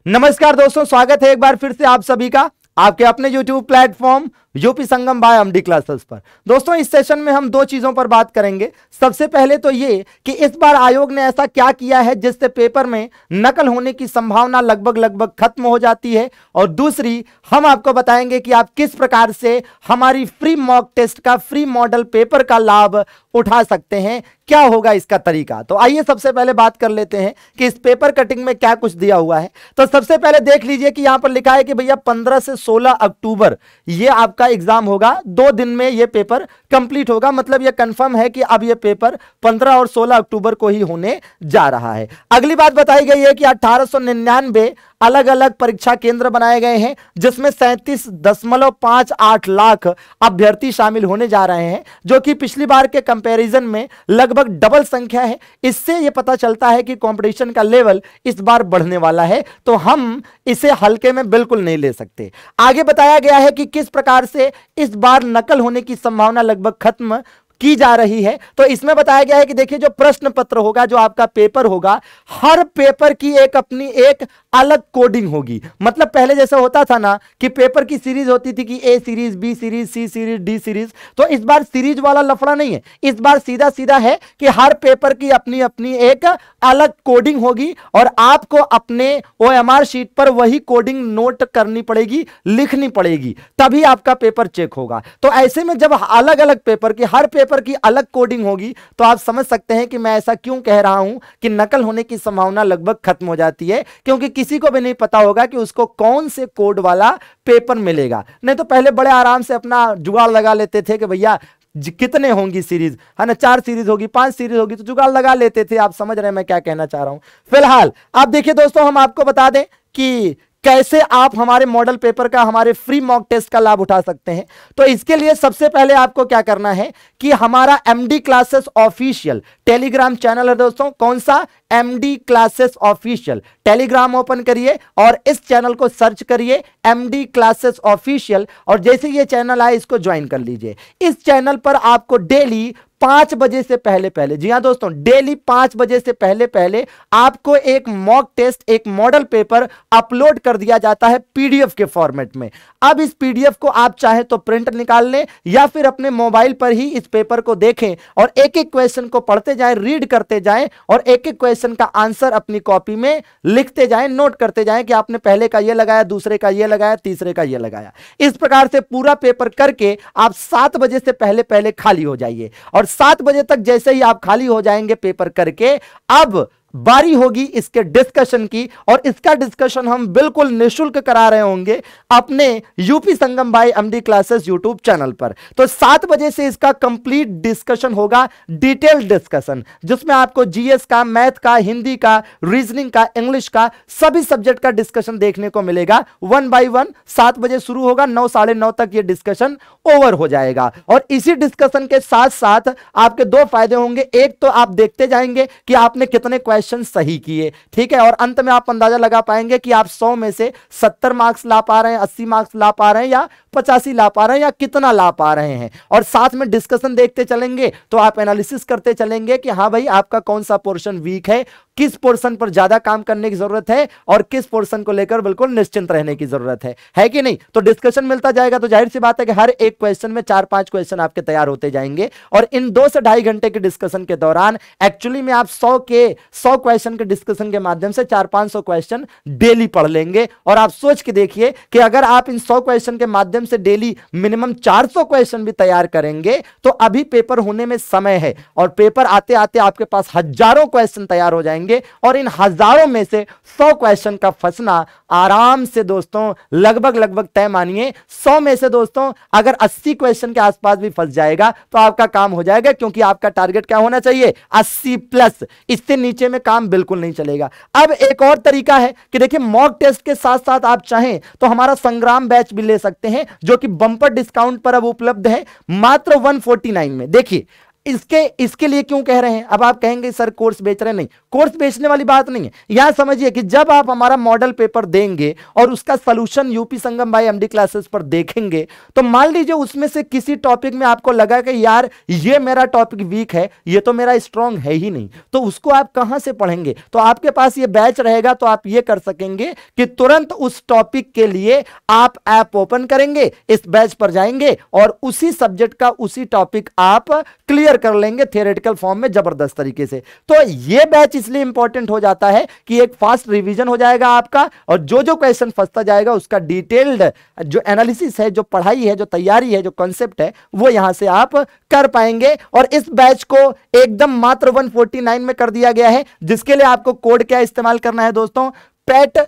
नमस्कार दोस्तों, स्वागत है एक बार फिर से आप सभी का आपके अपने YouTube platform UP Sangam by MD classes पर। दोस्तों, इस सेशन में हम दो चीजों पर बात करेंगे। सबसे पहले तो ये कि इस बार आयोग ने ऐसा क्या किया है जिससे पेपर में नकल होने की संभावना लगभग खत्म हो जाती है, और दूसरी हम आपको बताएंगे कि आप किस प्रकार से हमारी फ्री मॉक टेस्ट का, फ्री मॉडल पेपर का लाभ उठा सकते हैं, क्या होगा इसका तरीका। तो आइए सबसे पहले बात कर लेते हैं कि इस पेपर कटिंग में क्या कुछ दिया हुआ है। तो सबसे पहले देख लीजिए कि यहां पर लिखा है कि भैया 15 से 16 अक्टूबर ये आपका एग्जाम होगा। 2 दिन में ये पेपर कंप्लीट होगा, मतलब ये कंफर्म है कि अब ये पेपर 15 और 16 अक्टूबर को ही होने जा रहा है। अगली बात बताई गई है कि 1899 अलग अलग परीक्षा केंद्र बनाए गए हैं, जिसमें 37.58 लाख अभ्यर्थी शामिल होने जा रहे हैं, जो कि पिछली बार के कंपैरिजन में लगभग डबल संख्या है। इससे यह पता चलता है कि कंपटीशन का लेवल इस बार बढ़ने वाला है, तो हम इसे हल्के में बिल्कुल नहीं ले सकते। आगे बताया गया है कि किस प्रकार से इस बार नकल होने की संभावना लगभग खत्म की जा रही है। तो इसमें बताया गया है कि देखिए, जो प्रश्न पत्र होगा, जो आपका पेपर होगा, हर पेपर की अपनी एक अलग कोडिंग होगी। मतलब पहले जैसा होता था ना कि पेपर की सीरीज होती थी कि ए सीरीज, बी सीरीज, सी सीरीज, डी सीरीज, तो इस बार सीरीज वाला लफड़ा नहीं है। इस बार सीधा सीधा है कि हर पेपर की अपनी अपनी एक अलग कोडिंग होगी, और आपको अपने ओएमआर शीट पर वही कोडिंग नोट करनी पड़ेगी, लिखनी पड़ेगी, तभी आपका पेपर चेक होगा। तो ऐसे में जब अलग अलग पेपर की, हर पेपर की अलग कोडिंग होगी, तो आप समझ सकते हैं कि मैं ऐसा क्यों कह रहा हूं कि नकल होने की संभावना लगभग खत्म हो जाती है, क्योंकि किसी को भी नहीं पता होगा कि उसको कौन से कोड वाला पेपर मिलेगा। नहीं तो पहले बड़े आराम से अपना जुगाड़ लगा लेते थे कि भैया कितने होंगी सीरीज, है ना, 4 सीरीज होगी, 5 सीरीज होगी, तो जुगाड़ लगा लेते थे। आप समझ रहे हैं मैं क्या कहना चाह रहा हूं। फिलहाल आप देखिए दोस्तों, हम आपको बता दें कि कैसे आप हमारे मॉडल पेपर का, हमारे फ्री मॉक टेस्ट का लाभ उठा सकते हैं। तो इसके लिए सबसे पहले आपको क्या करना है कि हमारा MD classes official Telegram channel है दोस्तों। कौन सा? MD classes official. Telegram open करिए और इस चैनल को सर्च करिए, एमडी क्लासेस ऑफिशियल, और जैसे ये चैनल आए इसको ज्वाइन कर लीजिए। इस चैनल पर आपको डेली 5 बजे से पहले, जी हां दोस्तों, डेली 5 बजे से पहले आपको एक मॉक टेस्ट, एक मॉडल पेपर अपलोड कर दिया जाता है पीडीएफ के फॉर्मेट में। अब इस पीडीएफ को आप चाहे तो प्रिंट निकाल लें, या फिर अपने मोबाइल पर ही इस पेपर को देखें और एक एक क्वेश्चन को पढ़ते जाएं, रीड करते जाएं, और एक एक क्वेश्चन का आंसर अपनी कॉपी में लिखते जाएं, नोट करते जाएं कि आपने पहले का ये लगाया, दूसरे का ये लगाया, तीसरे का ये लगाया। इस प्रकार से पूरा पेपर करके आप 7 बजे से पहले खाली हो जाइए, और 7 बजे तक जैसे ही आप खाली हो जाएंगे पेपर करके, अब बारी होगी इसके डिस्कशन की, और इसका डिस्कशन हम बिल्कुल निःशुल्क करा रहे होंगे अपने UP Sangam by MD classes YouTube channel पर। तो 7 बजे से इसका कंप्लीट डिस्कशन होगा, डिटेल डिस्कशन, जिसमें आपको जीएस का, मैथ का, हिंदी का, रीजनिंग का, इंग्लिश का, सभी सब्जेक्ट का डिस्कशन देखने को मिलेगा 1 बाय 1। 7 बजे शुरू होगा, 9 साढ़े 9 तक यह डिस्कशन ओवर हो जाएगा। और इसी डिस्कशन के साथ साथ आपके 2 फायदे होंगे। एक तो आप देखते जाएंगे कि आपने कितने क्वेश्चन सही किए, ठीक है, और अंत में आप अंदाजा लगा पाएंगे कि आप 100 में से 70 मार्क्स ला पा रहे हैं, 80 मार्क्स ला पा रहे हैं, या 85 ला पा रहे हैं, या कितना ला पा रहे हैं। और साथ में डिस्कशन देखते चलेंगे तो आप एनालिसिस करते चलेंगे कि हाँ भाई, आपका कौन सा पोर्शन वीक है, किस पोर्शन पर ज्यादा काम करने की जरूरत है, और किस पोर्शन को लेकर बिल्कुल निश्चिंत रहने की जरूरत है कि नहीं। तो डिस्कशन मिलता जाएगा, तो जाहिर सी बात है कि हर एक क्वेश्चन में 4-5 क्वेश्चन आपके तैयार होते जाएंगे, और इन 2 से 2.5 घंटे के डिस्कशन के दौरान एक्चुअली में आप 100 क्वेश्चन के डिस्कशन के माध्यम से 400-500 क्वेश्चन डेली पढ़ लेंगे। और आप सोच के देखिए कि अगर आप इन 100 क्वेश्चन के माध्यम से डेली मिनिमम 400 क्वेश्चन भी तैयार करेंगे, तो अभी पेपर होने में समय है, और पेपर आते आते आपके पास हजारों क्वेश्चन तैयार हो जाएंगे, और इन हजारों में से 100 क्वेश्चन का फंसना आराम से दोस्तों लगभग तय मानिए 100 में से दोस्तों अगर 80 क्वेश्चन के आसपास भी फंस जाएगा तो आपका काम हो जाएगा, क्योंकि आपका टारगेट क्या होना चाहिए? 80+। इससे नीचे में काम बिल्कुल नहीं चलेगा। अब एक और तरीका है कि देखिए, मॉक टेस्ट के साथ साथ आप चाहें तो हमारा संग्राम बैच भी ले सकते हैं, जो कि बंपर डिस्काउंट पर अब उपलब्ध है मात्र 149 में। देखिए, इसके लिए क्यों कह रहे हैं? अब आप कहेंगे सर कोर्स बेच रहे हैं। नहीं, कोर्स बेचने वाली बात नहीं है। यहां समझिए कि जब आप हमारा मॉडल पेपर देंगे और उसका सॉल्यूशन यूपी संगम भाई एमडी क्लासेस पर देखेंगे, तो मान लीजिए उसमें से किसी टॉपिक में आपको लगा कि यार ये मेरा टॉपिक वीक है, ये तो मेरा स्ट्रांग है ही नहीं, तो उसको आप कहां से पढ़ेंगे? तो आपके पास ये बैच रहेगा, तो आप ये कर सकेंगे कि तुरंत उस टॉपिक के लिए आप ऐप ओपन करेंगे, इस बैच पर जाएंगे और उसी सब्जेक्ट का उसी टॉपिक आप क्लियर कर लेंगे थियोरेटिकल फॉर्म में जबरदस्त तरीके से। तो यह बैच इसलिए इंपॉर्टेंट हो जाता है कि एक फास्ट रिवीजन हो जाएगा आपका, और जो जो क्वेश्चन फंसता जाएगा उसका डिटेल्ड जो एनालिसिस है, जो पढ़ाई है, जो तैयारी है, जो कॉन्सेप्ट है, वो यहां से आप कर पाएंगे। और इस बैच को एकदम मात्र 149 में कर दिया गया है, जिसके लिए आपको कोड क्या इस्तेमाल करना है दोस्तों? PET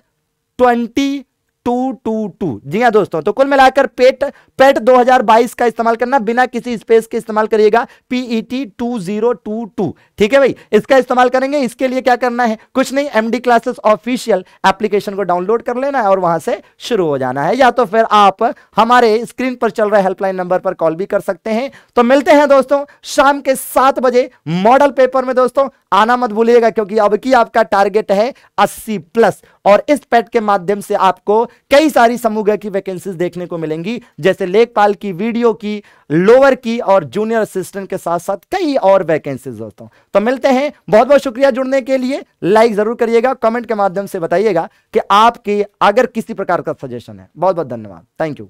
2222। जी हां दोस्तों, तो कुल मिलाकर पेट 2022 का इस्तेमाल करना, बिना किसी स्पेस के इस्तेमाल करिएगा, PET 2022। ठीक है भाई, इसका इस्तेमाल करेंगे। इसके लिए क्या करना है? कुछ नहीं, एमडी क्लासेस ऑफिशियल एप्लीकेशन को डाउनलोड कर लेना है और वहां से शुरू हो जाना है, या तो फिर आप हमारे स्क्रीन पर चल रहे हेल्पलाइन नंबर पर कॉल भी कर सकते हैं। तो मिलते हैं दोस्तों शाम के 7 बजे मॉडल पेपर में। दोस्तों आना मत भूलिएगा, क्योंकि अब की आपका टारगेट है 80+, और इस पेट के माध्यम से आपको कई सारी समूह की वैकेंसीज देखने को मिलेंगी, जैसे लेखपाल की, वीडियो की, लोअर की और जूनियर असिस्टेंट के साथ साथ कई और वैकेंसीज दोस्तों। तो मिलते हैं, बहुत बहुत शुक्रिया जुड़ने के लिए। लाइक जरूर करिएगा, कमेंट के माध्यम से बताइएगा कि आपके अगर किसी प्रकार का सजेशन है। बहुत बहुत धन्यवाद, थैंक यू।